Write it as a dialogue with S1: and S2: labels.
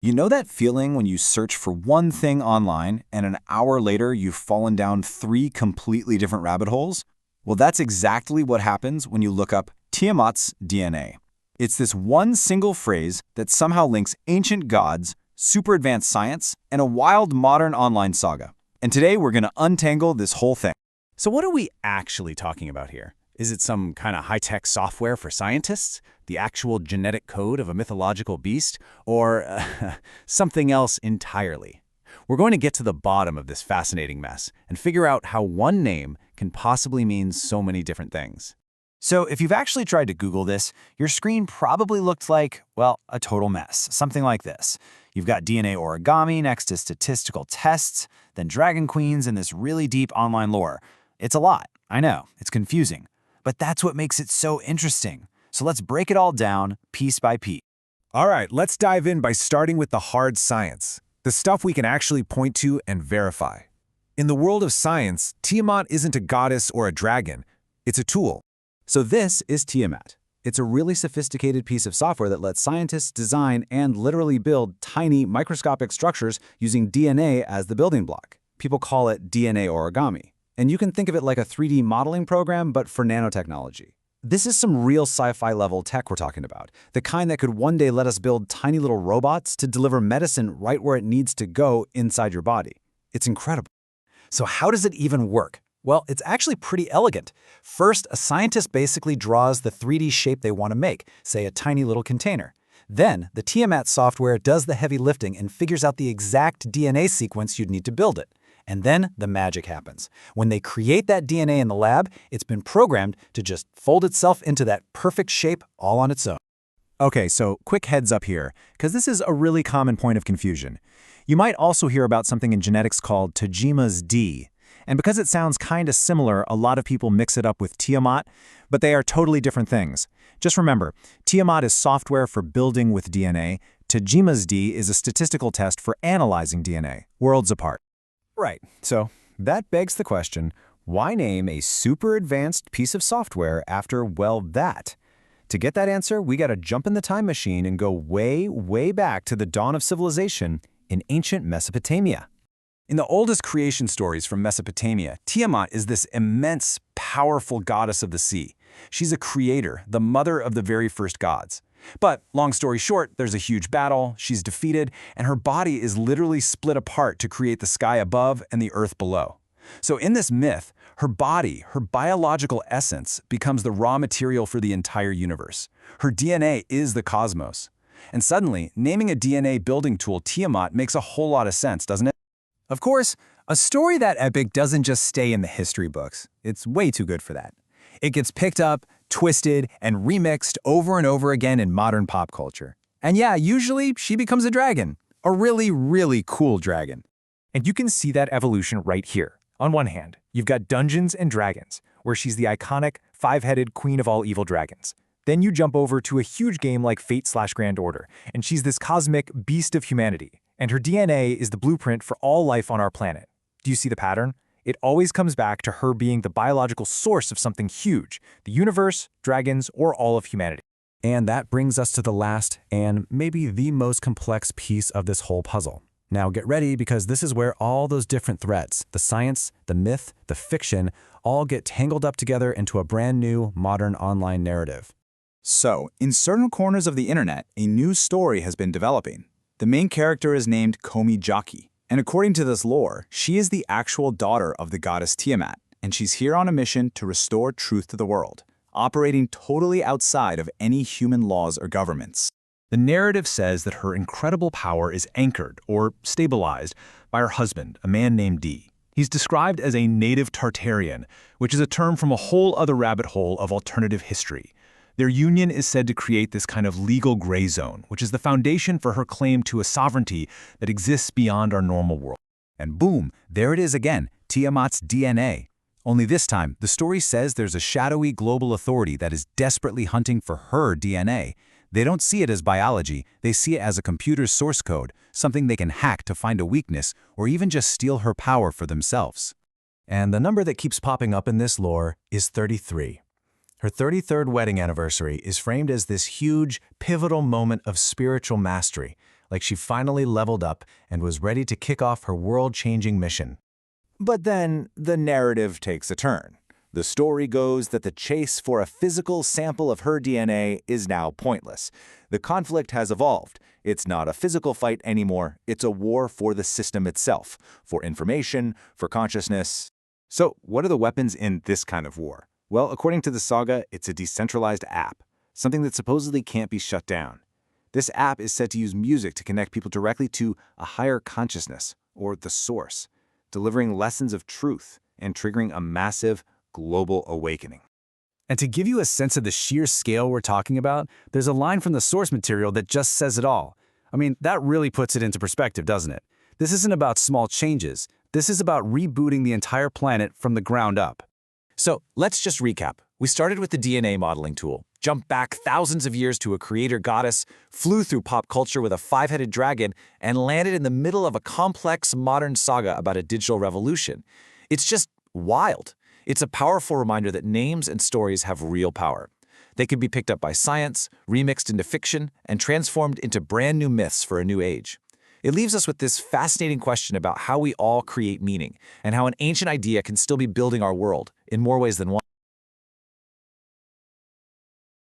S1: You know that feeling when you search for one thing online and an hour later you've fallen down three completely different rabbit holes? Well, that's exactly what happens when you look up Tiamat's DNA. It's this one single phrase that somehow links ancient gods, super advanced science, and a wild modern online saga. And today we're going to untangle this whole thing.
S2: So what are we actually talking about here? Is it some kind of high-tech software for scientists? The actual genetic code of a mythological beast? Or something else entirely? We're going to get to the bottom of this fascinating mess and figure out how one name can possibly mean so many different things.
S1: So if you've actually tried to Google this, your screen probably looked like, well, a total mess. Something like this. You've got DNA origami next to statistical tests, then dragon queens and this really deep online lore. It's a lot, I know, it's confusing. But that's what makes it so interesting. So let's break it all down, piece by piece.
S3: All right, let's dive in by starting with the hard science, the stuff we can actually point to and verify. In the world of science, Tiamat isn't a goddess or a dragon. It's a tool.
S1: So this is Tiamat. It's a really sophisticated piece of software that lets scientists design and literally build tiny microscopic structures using DNA as the building block. People call it DNA origami. And you can think of it like a 3D modeling program, but for nanotechnology. This is some real sci-fi level tech we're talking about, the kind that could one day let us build tiny little robots to deliver medicine right where it needs to go inside your body. It's incredible. So how does it even work? Well, it's actually pretty elegant. First, a scientist basically draws the 3D shape they want to make, say a tiny little container. Then, the Tiamat software does the heavy lifting and figures out the exact DNA sequence you'd need to build it. And then the magic happens. When they create that DNA in the lab, it's been programmed to just fold itself into that perfect shape all on its own.
S3: Okay, so quick heads up here, because this is a really common point of confusion. You might also hear about something in genetics called Tiamat's D. And because it sounds kind of similar, a lot of people mix it up with Tiamat, but they are totally different things. Just remember, Tiamat is software for building with DNA. Tiamat's D is a statistical test for analyzing DNA, worlds apart.
S1: Right, so that begs the question, why name a super advanced piece of software after, well, that? To get that answer, we gotta jump in the time machine and go way, way back to the dawn of civilization in ancient Mesopotamia. In the oldest creation stories from Mesopotamia, Tiamat is this immense, powerful goddess of the sea. She's a creator, the mother of the very first gods. But, long story short, there's a huge battle, she's defeated, and her body is literally split apart to create the sky above and the earth below. So in this myth, her body, her biological essence, becomes the raw material for the entire universe. Her DNA is the cosmos. And suddenly, naming a DNA building tool Tiamat makes a whole lot of sense, doesn't it? Of course, a story that epic doesn't just stay in the history books. It's way too good for that. It gets picked up, twisted, and remixed over and over again in modern pop culture. And yeah, usually she becomes a dragon. A really, really cool dragon.
S4: And you can see that evolution right here. On one hand, you've got Dungeons & Dragons, where she's the iconic, five-headed queen of all evil dragons. Then you jump over to a huge game like Fate/Grand Order, and she's this cosmic beast of humanity. And her DNA is the blueprint for all life on our planet. Do you see the pattern? It always comes back to her being the biological source of something huge, the universe, dragons, or all of humanity.
S3: And that brings us to the last and maybe the most complex piece of this whole puzzle. Now get ready, because this is where all those different threads, the science, the myth, the fiction, all get tangled up together into a brand new, modern online narrative.
S1: So, in certain corners of the internet, a new story has been developing. The main character is named Komi-Jaki. And according to this lore, she is the actual daughter of the goddess Tiamat, and she's here on a mission to restore truth to the world, operating totally outside of any human laws or governments.
S3: The narrative says that her incredible power is anchored, or stabilized, by her husband, a man named D. He's described as a native Tartarian, which is a term from a whole other rabbit hole of alternative history. Their union is said to create this kind of legal gray zone, which is the foundation for her claim to a sovereignty that exists beyond our normal world.
S1: And boom, there it is again, Tiamat's DNA. Only this time, the story says there's a shadowy global authority that is desperately hunting for her DNA. They don't see it as biology, they see it as a computer's source code, something they can hack to find a weakness or even just steal her power for themselves. And the number that keeps popping up in this lore is 33. Her 33rd wedding anniversary is framed as this huge, pivotal moment of spiritual mastery, like she finally leveled up and was ready to kick off her world-changing mission.
S2: But then the narrative takes a turn. The story goes that the chase for a physical sample of her DNA is now pointless. The conflict has evolved. It's not a physical fight anymore. It's a war for the system itself, for information, for consciousness. So what are the weapons in this kind of war? Well, according to the saga, it's a decentralized app, something that supposedly can't be shut down. This app is said to use music to connect people directly to a higher consciousness, or the source, delivering lessons of truth and triggering a massive global awakening.
S3: And to give you a sense of the sheer scale we're talking about, there's a line from the source material that just says it all. I mean, that really puts it into perspective, doesn't it? This isn't about small changes. This is about rebooting the entire planet from the ground up.
S4: So let's just recap. We started with the DNA modeling tool, jumped back thousands of years to a creator goddess, flew through pop culture with a five-headed dragon, and landed in the middle of a complex modern saga about a digital revolution. It's just wild. It's a powerful reminder that names and stories have real power. They can be picked up by science, remixed into fiction, and transformed into brand new myths for a new age. It leaves us with this fascinating question about how we all create meaning, and how an ancient idea can still be building our world in more ways than one.